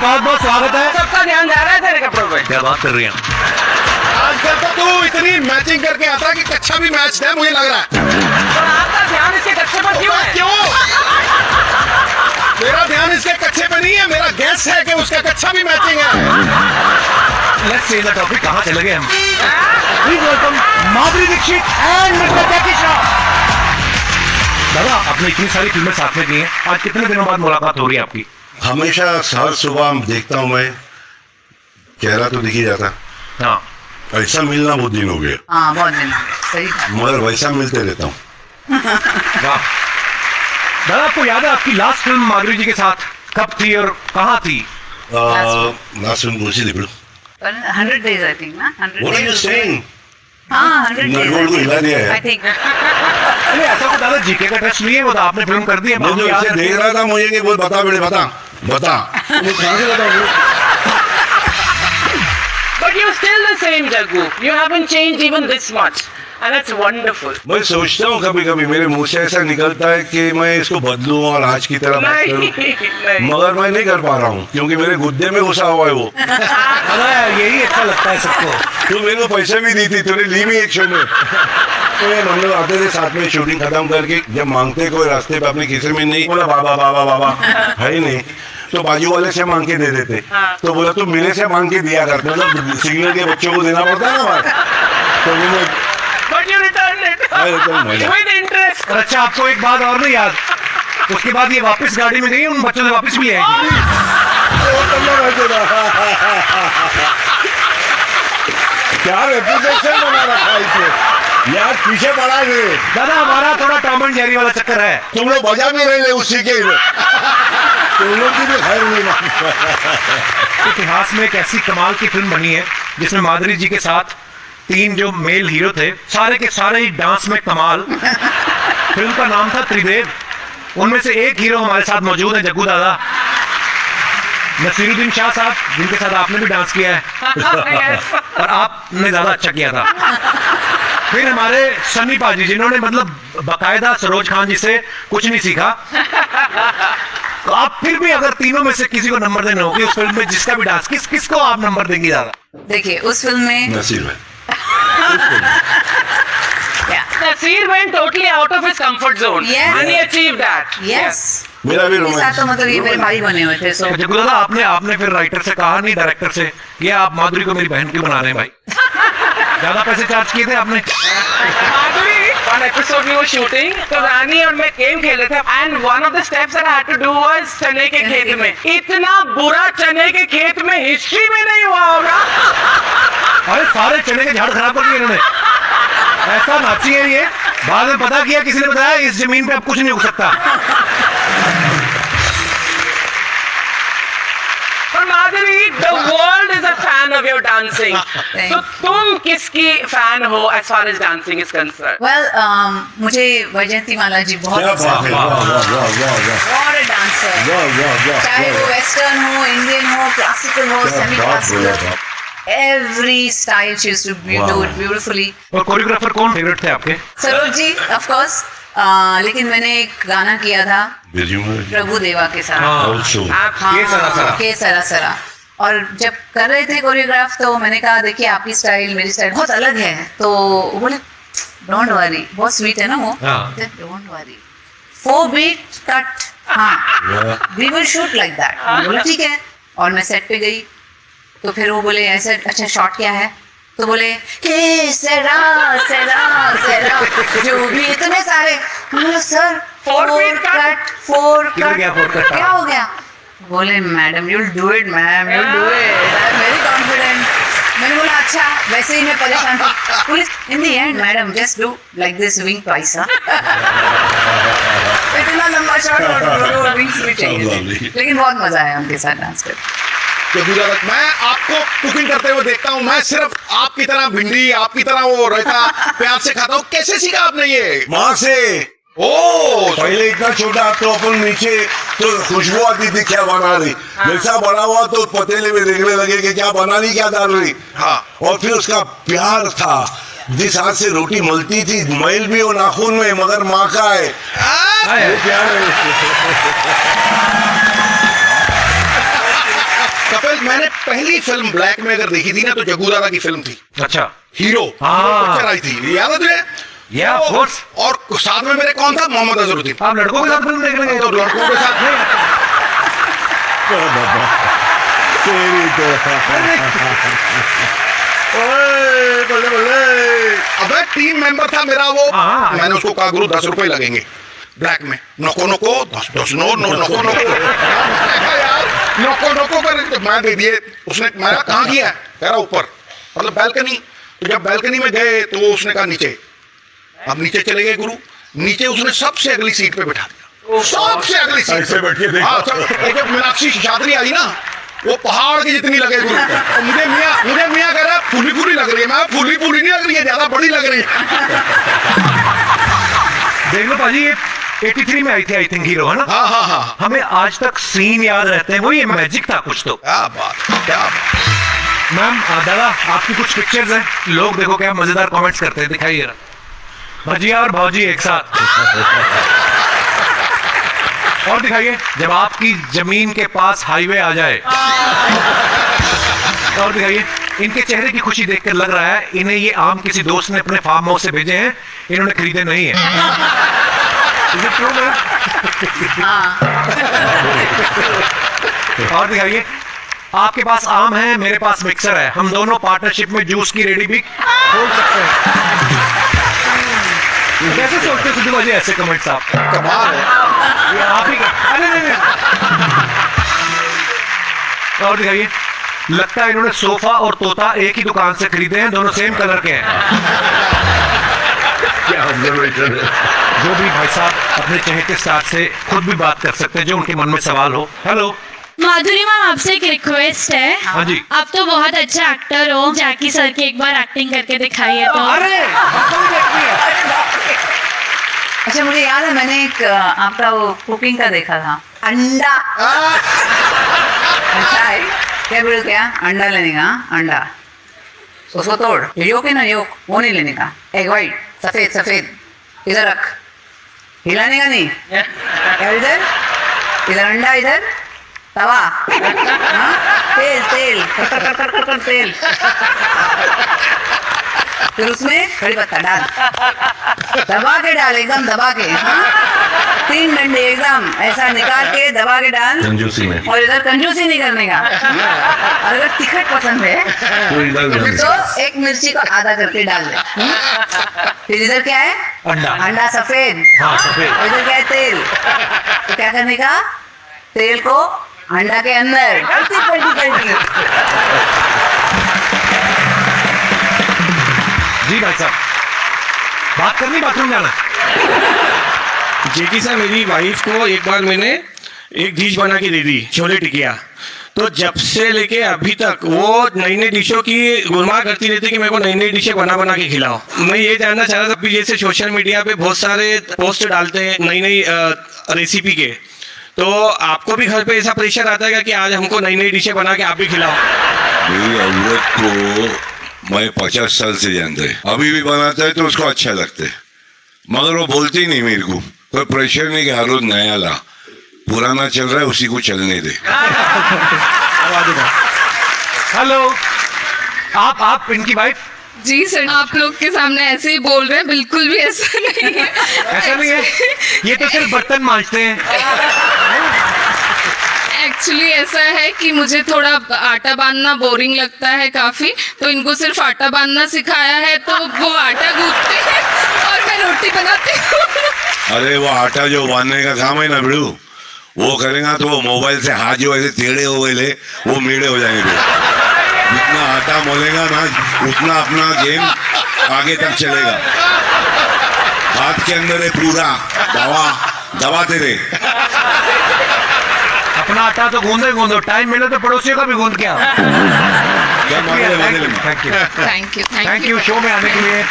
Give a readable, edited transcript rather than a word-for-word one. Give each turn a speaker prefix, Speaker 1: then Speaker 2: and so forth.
Speaker 1: बहुत बहुत स्वागत है।
Speaker 2: सबका ध्यान जा रहा है तेरे कपड़ों पे।
Speaker 1: क्या बात कर रही हैं?
Speaker 3: आजकल तो तू इतनी मैचिंग करके आता है कि कच्छा भी मैच है, मुझे लग रहा है।
Speaker 2: और आपका ध्यान इसके कच्चे पर क्यों है?
Speaker 3: क्यों? मेरा ध्यान इसके कच्छे पे नहीं है, मेरा गैस है कि उसका कच्छा भी मैचिंग है।
Speaker 1: Let's change the topic. कहाँ चले गए हम? Please welcome Madhuri Dixit and mister Jackie Shroff. दादा, आपने इतनी सारी फिल्में साथ में की हैं, आज कितने दिनों बाद मुलाकात हो रही है आपकी?
Speaker 3: हमेशा हर सुबह देखता हूँ मैं, चेहरा तो दिख ही जाता,
Speaker 1: हाँ,
Speaker 3: ऐसा मिलना बहुत दिन हो गया।
Speaker 4: हाँ बहुत दिन सही था।
Speaker 3: मगर वैसा मिलते रहता हूँ।
Speaker 1: वाह। दादा, आपको याद है आपकी लास्ट फिल्म माधुरी जी के साथ कब थी और कहाँ थी?
Speaker 3: लास्ट फिल्म कौन सी थी?
Speaker 4: 100 days I think ना 100
Speaker 3: What are you
Speaker 4: days
Speaker 3: saying?
Speaker 4: हाँ 100
Speaker 3: नरगोल को हिला दिया
Speaker 4: days
Speaker 3: है।
Speaker 4: I think
Speaker 1: अरे ऐसा तो दादा जीके का टेस्ट नहीं है, वो तो आपने फिल्म कर दी है।
Speaker 3: मैं जो
Speaker 1: याद
Speaker 3: इसे
Speaker 1: रखते
Speaker 3: देख
Speaker 1: हैं।
Speaker 3: रहा था मुझे कि बोल बता बेटे बता बता, मैं कहाँ से बताऊँ?
Speaker 2: But you're still the same, Jaggu. You haven't changed even this much, and that's wonderful.
Speaker 3: मैं सोचता हूँ कभी कभी मेरे मुंह से ऐसा निकलता है कि मैं इसको बदलूं और आज की तरह बात
Speaker 2: नहीं,
Speaker 3: करूं,
Speaker 2: नहीं।
Speaker 3: मगर मैं नहीं कर पा रहा हूँ क्योंकि मेरे गुद्दे में घुसा हुआ है वो।
Speaker 1: दादा, यही अच्छा लगता है सबको।
Speaker 3: तू मेरे को पैसे भी दी थी, तूने ली भी एक शो में। तो ये हम लोग आते थे साथ में शूटिंग खत्म करके, जब मांगते कोई रास्ते पे अपने खिसे में नहीं, बोला बाबा बाबा बाबा है ही नहीं, तो बाजू वाले से मांग के दे देते। तो बोला तू मेरे से मांग के दिया करते, मतलब सिग्नल के बच्चों को देना पड़ता है ना बात। तो मैं
Speaker 2: But you returned it with interest.
Speaker 1: और अच्छा, आपको एक बात और नहीं याद? उसके बाद ये वापस गाड़ी में गई, उन बच्चों से वापस भी आएगी।
Speaker 3: क्या रेपुटेशन बना रखा है इसे यार, पीछे पड़ा है।
Speaker 1: दादा, हमारा थोड़ा टॉम एंड जेरी वाला चक्कर है।
Speaker 3: तुम लोग बजा भी रहे उसी के, तुम लोग की भी खैर नहीं मानता।
Speaker 1: इतिहास में एक ऐसी कमाल की फिल्म बनी है जिसमें माधुरी जी के साथ 3 जो मेल हीरो थे, सारे के सारे ही डांस में कमाल। फिल्म का नाम था त्रिदेव। उनमें से एक हीरो हमारे साथ मौजूद है, जग्गू दादा, नसीरुद्दीन शाह साहब, जिनके साथ आपने भी डांस किया है
Speaker 2: Yes.
Speaker 1: और आपने ज्यादा अच्छा किया था। फिर हमारे सन्नी पाजी, जिन्होंने मतलब बाकायदा सरोज खान जी से कुछ नहीं सीखा। तो आप फिर भी अगर तीनों में से किसी को नंबर देना होगी उस फिल्म में जिसका भी डांस, किसको आप नंबर देंगी दादा?
Speaker 4: देखिए उस फिल्म में
Speaker 3: नसीर में
Speaker 2: Nasir went totally out of his comfort zone,
Speaker 4: Yes.
Speaker 2: and he achieved that.
Speaker 4: Yes
Speaker 3: मेरा भी
Speaker 4: साथ तो मतलब ये मेरे भाई बने हुए थे। सो
Speaker 1: जग्गू दादा, आपने फिर राइटर से कहा नहीं, डायरेक्टर से, ये आप माधुरी को मेरी बहन क्यों बना रहे हैं भाई? ज्यादा पैसे चार्ज किए थे आपने?
Speaker 2: Madhuri, one episode we were shooting, तो रानी और मैं गेम खेल रहे थे, and one of the steps that I had to do was चने के खेत में। इतना बुरा चने के खेत में हिस्ट्री में नहीं हुआ होगा।
Speaker 1: अरे सारे चने के झाड़ खराब कर दिए इन्होंने। ऐसा नाची है ये, बाद में पता किया, किसी ने बताया इस जमीन पे अब कुछ नहीं उग सकता।
Speaker 2: पर माधुरी, the world is a fan of your dancing.
Speaker 4: Thank
Speaker 2: तो तुम किसकी fan हो as far as dancing is concerned?
Speaker 4: Well मुझे वैजयंती माला जी बहुत
Speaker 3: क्या बात
Speaker 4: पसंद
Speaker 3: है, वाह वाह वाह वाह वाह
Speaker 4: और डांसर,
Speaker 3: वाह वाह वाह,
Speaker 4: चाहे वो वेस्टर्न हो, इंडियन हो, क्लासिकल हो,
Speaker 3: क्या
Speaker 4: सेमी
Speaker 3: बात बोला
Speaker 4: क्लासिकल,
Speaker 3: बाप।
Speaker 4: Every style she used to do it beautifully.
Speaker 1: और कोरियोग्राफर कौन फेवरेट थे आपके?
Speaker 4: सरोज जी ऑफ कोर्स, लेकिन मैंने एक गाना किया था प्रभु देवा के साथ।
Speaker 3: Also.
Speaker 4: हाँ,
Speaker 1: के सरा सरा।
Speaker 4: के सरा सरा। और जब कर रहे थे कोरियोग्राफ तो मैंने कहा देखिए आपकी स्टाइल मेरी स्टाइल बहुत अलग है, तो वो बोले डोंट वरी, बहुत स्वीट है ना वो,
Speaker 1: हाँ।
Speaker 4: डोंट वरी 4 beat कट, हाँ we will shoot like that. बोला ठीक है, और मैं सेट पे गई तो फिर वो बोले ऐसे अच्छा शॉट क्या है, तो बोले के सरा सरा सरा, जो भी इतने सारे। बोला सर
Speaker 2: 4 beat
Speaker 4: कट 4
Speaker 1: किधर
Speaker 4: कट
Speaker 1: गया 4 कट?
Speaker 4: क्या हो गया? बोले madam you will do it ma'am, you will do it, I am very confident. मैंने बोला अच्छा, वैसे ही मैं परेशान थी। Police in the end madam just do like this wing twice. इतना लंबा शॉट और विंग्स भी चाहिए, लेकिन बहुत मजा आया उनके साथ डांस करके।
Speaker 3: मैं आपको कुकिंग करते हुए देखता हूँ, मैं सिर्फ आपकी तरह भिंडी, आपकी तरह वो रायता प्याज से खाता हूँ। कैसे सीखा आपने ये? माँ से। ओ, पहले इतना छोटा तो अपन नीचे तो खुशबू आती थी क्या बना रही, जैसा बड़ा हुआ तो पतीले में देखने लगे कि क्या बना रही, क्या डाल रही। हाँ, और फिर उसका प्यार था, जिस हाथ से रोटी मलती थी, मैल भी वो नाखून में, मगर माँ का है। ये प्यार है। कपिल, मैंने पहली फिल्म ब्लैक में अगर देखी थी ना तो जग्गू दादा की फिल्म थी,
Speaker 1: अच्छा,
Speaker 3: हीरो।
Speaker 1: हाँ।
Speaker 3: पिक्चर आई थी, याद है तुझे?
Speaker 1: Yeah, of course.
Speaker 3: और साथ में मेरे कौन था? मोहम्मद अजहरुद्दीन।
Speaker 1: आप लड़कों के साथ फिल्म देखने गए?
Speaker 3: तो लड़कों के साथ नहीं।
Speaker 5: तेरी तो
Speaker 3: ओए, बल्ले बल्ले। अबे टीम मेंबर था मेरा वो।
Speaker 1: हाँ।
Speaker 3: मैंने उसको कहा गुरु 10 रुपए लगेंगे ब्लैक में। नको नको 10 नो नो नको नको यार, नको नको कर मैं दे दिए। उसने मैं कहाँ किया? कह रहा ऊपर, मतलब बैल्कनी। तो जब बैल्कनी में गए तो उसने कहा नीचे। अब नीचे चले गए गुरु, नीचे उसने सबसे अगली सीट पे बैठा दिया, सबसे अगली सीट
Speaker 5: ऐसे बैठ के देखा।
Speaker 3: हाँ, जब मीनाक्षी शेषाद्री आई ना, वो पहाड़ की जितनी लगे गुरु। और मुझे मियाँ कह रहा फूली फूली लग रही है। मैं फूली फूली नहीं लग रही है, ज्यादा बड़ी लग रही है।
Speaker 1: देख लो पाजी, ये 83 में आई थी आई थिंक, हीरो है ना?
Speaker 3: हाँ हाँ हाँ,
Speaker 1: हमें आज तक सीन याद रहते हैं, वो ये मैजिक था कुछ तो।
Speaker 3: क्या बात, क्या बात।
Speaker 1: मैम दादा, आपकी कुछ पिक्चर्स हैं, लोग देखो क्या मजेदार कमेंट्स करते हैं, दिखाइए जरा। भजिया और भौजी एक साथ। और दिखाइए, जब आपकी जमीन के पास हाईवे आ जाए। और दिखाइए, इनके चेहरे की खुशी देखकर लग रहा है इन्हें ये आम किसी दोस्त ने अपने फार्म हाउस से भेजे हैं, इन्होंने खरीदे नहीं है। Is it true, ma'am? और दिखाइए, आपके पास आम है, मेरे पास मिक्सर है, हम दोनों पार्टनरशिप में जूस की रेडी भी खोल सकते हैं। कैसे सोचते हो सिद्धू बाजी ऐसे कमेंट्स आप?
Speaker 3: कमाल है।
Speaker 1: ये आप ही का? अरे नहीं। और दिखाइए, लगता है इन्होंने सोफा और तोता एक ही दुकान से खरीदे हैं, दोनों सेम कलर के हैं।
Speaker 5: क्या ऑब्जर्वेशन है।
Speaker 1: जो भी भाई साहब अपने चहेते स्टार से खुद भी बात कर सकते हैं, जो उनके मन में सवाल हो। हेलो
Speaker 6: माधुरी मैम, आपसे एक रिक्वेस्ट है।
Speaker 1: हाँ जी।
Speaker 6: आप तो बहुत अच्छा एक्टर हो, जैकी सर की एक बार एक्टिंग करके दिखाइए तो।
Speaker 1: अरे
Speaker 4: अच्छा, मुझे याद है मैंने एक आपका वो कुकिंग का देखा था, अंडा। अच्छा है क्या? बोल क्या? अंडा लेने का, अंडा उसको तोड़, योक है ना, योक वो नहीं लेने का, एग वाइट सफेद सफेद, इधर रख, हिलाने का नहीं। इधर इधर अंडा, इधर तवा, हाँ? तेल तेल कर तेल, फिर उसमें कड़ी पत्ता डाल, दबा के डाल, एकदम दबा के, हाँ? 3 डंडे एकदम ऐसा निकाल के दबा के डाल,
Speaker 5: कंजूसी में।
Speaker 4: और इधर कंजूसी नहीं करने का। और अगर तीखट पसंद है तो एक मिर्ची को आधा करके डाल दे। फिर इधर क्या है?
Speaker 1: अंडा।
Speaker 4: अंडा सफेद।
Speaker 1: हाँ, सफेद।
Speaker 4: और इधर क्या है? तेल। तो क्या करने का? तेल को अंडा के अंदर पलटी।
Speaker 1: जी भाई साहब, बात करनी, बाथरूम जाना।
Speaker 7: जेकी सर, मेरी वाइफ को एक बार मैंने एक डिश बना के दे दी, छोले टिकिया। तो जब से लेके अभी तक वो नई नई डिशों की गुरमा करती रहती कि मेरे को नई नई डिशें बना के खिलाओ। मैं ये जानना चाह रहा था, अभी जैसे सोशल मीडिया पे बहुत सारे पोस्ट डालते हैं नई नई रेसिपी के, तो आपको भी घर पे ऐसा प्रेशर आता है कि आज हमको नई नई डिशें बना के आप भी खिलाओ?
Speaker 5: मेरी औरत को मैं 50 साल से जानता है, अभी भी बनाता है तो उसको अच्छा लगता है, मगर वो बोलती नहीं मेरे को, कोई प्रेशर नहीं कि हर रोज नया ला, पुराना चल रहा है उसी को चलने दे।
Speaker 1: हेलो, आप इनकी वाइफ?
Speaker 8: जी सर, आप लोग के सामने ऐसे ही बोल रहे हैं, बिल्कुल भी ऐसा नहीं है।
Speaker 1: ऐसा नहीं है, ये तो सिर्फ बर्तन मांजते हैं।
Speaker 8: एक्चुअली ऐसा है कि मुझे थोड़ा आटा बांधना बोरिंग लगता है काफी, तो इनको सिर्फ आटा बांधना सिखाया है, तो वो आटा गूंथते हैं और मैं रोटी बनाती हूँ।
Speaker 5: अरे वो आटा जो बांधने का काम है ना बिड़ू, वो करेगा तो वो मोबाइल से हाथ जो ऐसे टेढ़े हो गए वो मीड़े हो जाएंगे। जितना आटा मोलेगा ना उतना अपना गेम आगे तक चलेगा। हाथ के अंदर है पूरा दबाते रहे।
Speaker 1: अपना आटा तो गूंदो, टाइम मिले तो पड़ोसियों का भी गूंद के आओ।
Speaker 5: क्या मांगे
Speaker 1: thank you
Speaker 8: thank you
Speaker 1: thank you show में आने के लिए।